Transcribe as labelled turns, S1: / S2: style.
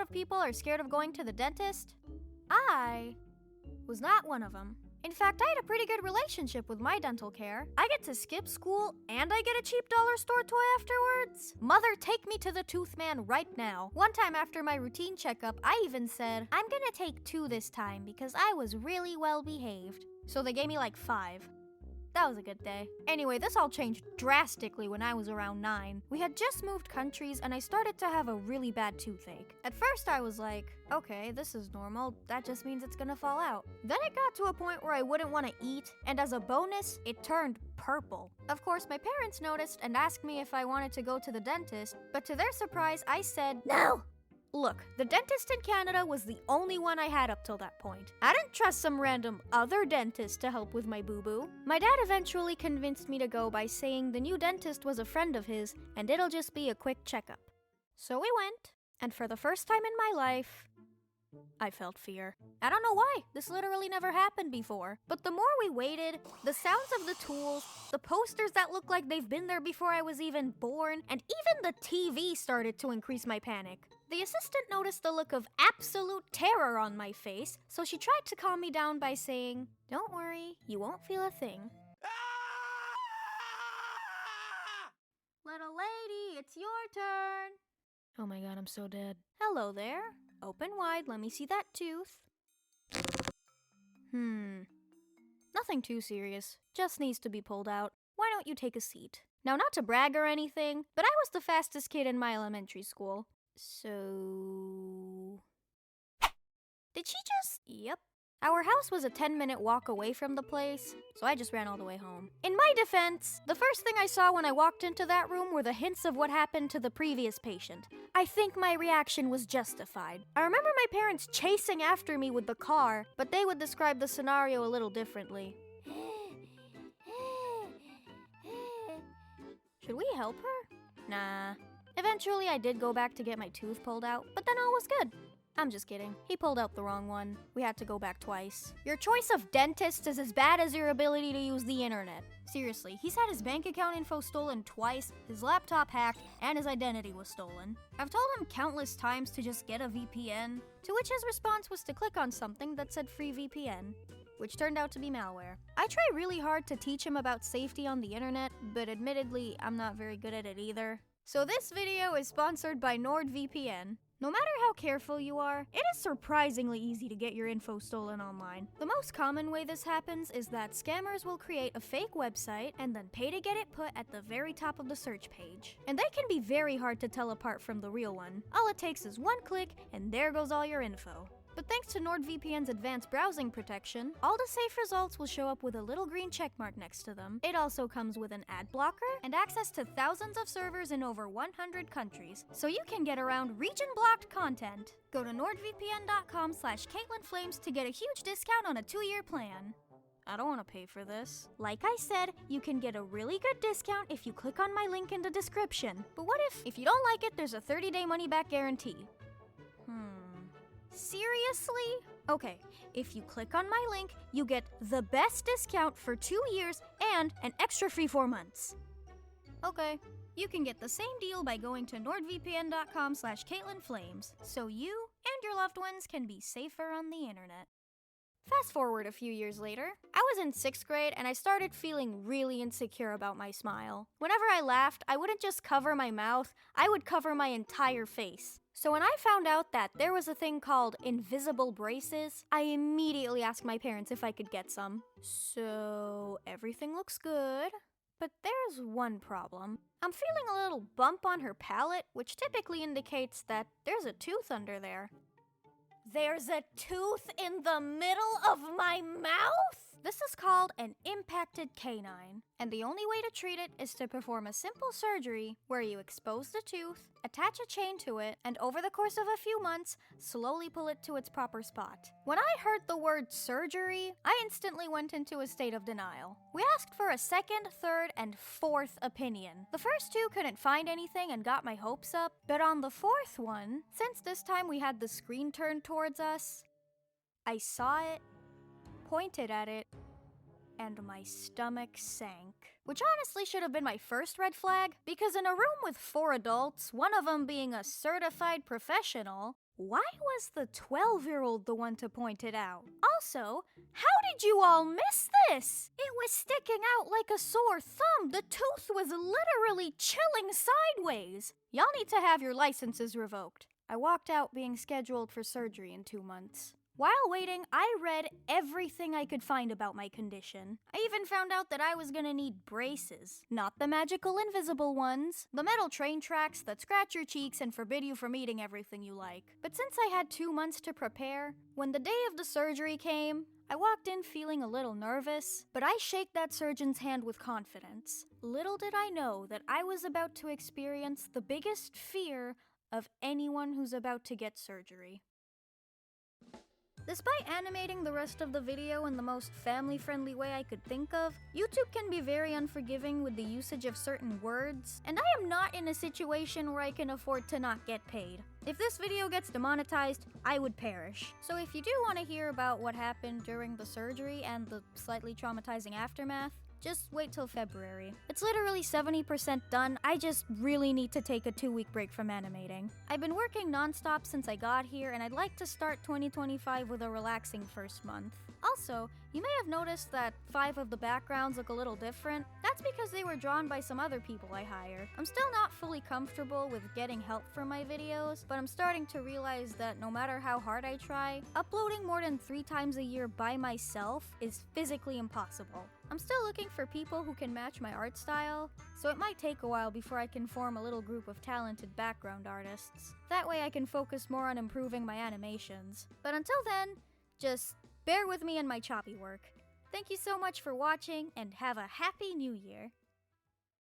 S1: lot of people are scared of going to the dentist? I was not one of them. In fact, I had a pretty good relationship with my dental care. I get to skip school, and I get a cheap dollar store toy afterwards. Mother, take me to the tooth man right now. One time after my routine checkup, I even said, I'm gonna take 2 this time because I was really well behaved. So they gave me like 5. That was a good day. Anyway, this all changed drastically when I was around 9. We had just moved countries and I started to have a really bad toothache. At first I was like, okay, this is normal. That just means it's gonna fall out. Then it got to a point where I wouldn't want to eat, and as a bonus, it turned purple. Of course, my parents noticed and asked me if I wanted to go to the dentist, but to their surprise, I said, no! Look, the dentist in Canada was the only one I had up till that point. I didn't trust some random other dentist to help with my boo-boo. My dad eventually convinced me to go by saying the new dentist was a friend of his and it'll just be a quick checkup. So we went, and for the first time in my life, I felt fear. I don't know why. This literally never happened before. But the more we waited, the sounds of the tools, the posters that looked like they've been there before I was even born, and even the TV started to increase my panic. The assistant noticed the look of absolute terror on my face, so she tried to calm me down by saying, don't worry, you won't feel a thing. Little lady, it's your turn. Oh my god, I'm so dead. Hello there. Open wide, let me see that tooth. Nothing too serious. Just needs to be pulled out. Why don't you take a seat? Now, not to brag or anything, but I was the fastest kid in my elementary school. So... Did she just... Yep. Our house was a 10-minute walk away from the place, so I just ran all the way home. In my defense, the first thing I saw when I walked into that room were the hints of what happened to the previous patient. I think my reaction was justified. I remember my parents chasing after me with the car, but they would describe the scenario a little differently. Should we help her? Nah. Eventually, I did go back to get my tooth pulled out, but then all was good. I'm just kidding. He pulled out the wrong one. We had to go back twice. Your choice of dentist is as bad as your ability to use the internet. Seriously, he's had his bank account info stolen twice, his laptop hacked, and his identity was stolen. I've told him countless times to just get a VPN, to which his response was to click on something that said free VPN, which turned out to be malware. I try really hard to teach him about safety on the internet, but admittedly, I'm not very good at it either. So this video is sponsored by NordVPN. No matter how careful you are, it is surprisingly easy to get your info stolen online. The most common way this happens is that scammers will create a fake website and then pay to get it put at the very top of the search page. And they can be very hard to tell apart from the real one. All it takes is one click, and there goes all your info. But thanks to NordVPN's advanced browsing protection, all the safe results will show up with a little green checkmark next to them. It also comes with an ad blocker and access to thousands of servers in over 100 countries, so you can get around region-blocked content. Go to nordvpn.com/KaitlynFlames to get a huge discount on a 2-year plan. I don't want to pay for this. Like I said, you can get a really good discount if you click on my link in the description. But what if you don't like it, there's a 30-day money-back guarantee? Seriously? Okay, if you click on my link, you get the best discount for 2 years and an extra free 4 months. Okay, you can get the same deal by going to nordvpn.com/KaitlynFlames, so you and your loved ones can be safer on the internet. Fast forward a few years later, I was in 6th grade and I started feeling really insecure about my smile. Whenever I laughed, I wouldn't just cover my mouth, I would cover my entire face. So when I found out that there was a thing called invisible braces, I immediately asked my parents if I could get some. So everything looks good, but there's one problem. I'm feeling a little bump on her palate, which typically indicates that there's a tooth under there. There's a tooth in the middle of my mouth? This is called an impacted canine, and the only way to treat it is to perform a simple surgery where you expose the tooth, attach a chain to it, and over the course of a few months, slowly pull it to its proper spot. When I heard the word surgery, I instantly went into a state of denial. We asked for a 2nd, 3rd, and 4th opinion. The first 2 couldn't find anything and got my hopes up, but on the 4th one, since this time we had the screen turned towards us, I saw it, pointed at it, and my stomach sank. Which honestly should have been my first red flag, because in a room with 4 adults, one of them being a certified professional, Why was the 12-year-old the one to point it out? Also, how did you all miss this? It was sticking out like a sore thumb. The tooth was literally chilling sideways. Y'all need to have your licenses revoked. I walked out being scheduled for surgery in 2 months. While waiting, I read everything I could find about my condition. I even found out that I was gonna need braces. Not the magical invisible ones. The metal train tracks that scratch your cheeks and forbid you from eating everything you like. But since I had 2 months to prepare, when the day of the surgery came, I walked in feeling a little nervous, but I shake that surgeon's hand with confidence. Little did I know that I was about to experience the biggest fear of anyone who's about to get surgery. Despite animating the rest of the video in the most family-friendly way I could think of, YouTube can be very unforgiving with the usage of certain words, and I am not in a situation where I can afford to not get paid. If this video gets demonetized, I would perish. So if you do want to hear about what happened during the surgery and the slightly traumatizing aftermath, just wait till February. It's literally 70% done. I just really need to take a 2-week break from animating. I've been working non-stop since I got here, and I'd like to start 2025 with a relaxing first month. Also, you may have noticed that 5 of the backgrounds look a little different. That's because they were drawn by some other people I hired. I'm still not fully comfortable with getting help for my videos, but I'm starting to realize that no matter how hard I try, uploading more than 3 times a year by myself is physically impossible. I'm still looking for people who can match my art style, so it might take a while before I can form a little group of talented background artists. That way I can focus more on improving my animations. But until then, just bear with me and my choppy work. Thank you so much for watching, and have a happy new year.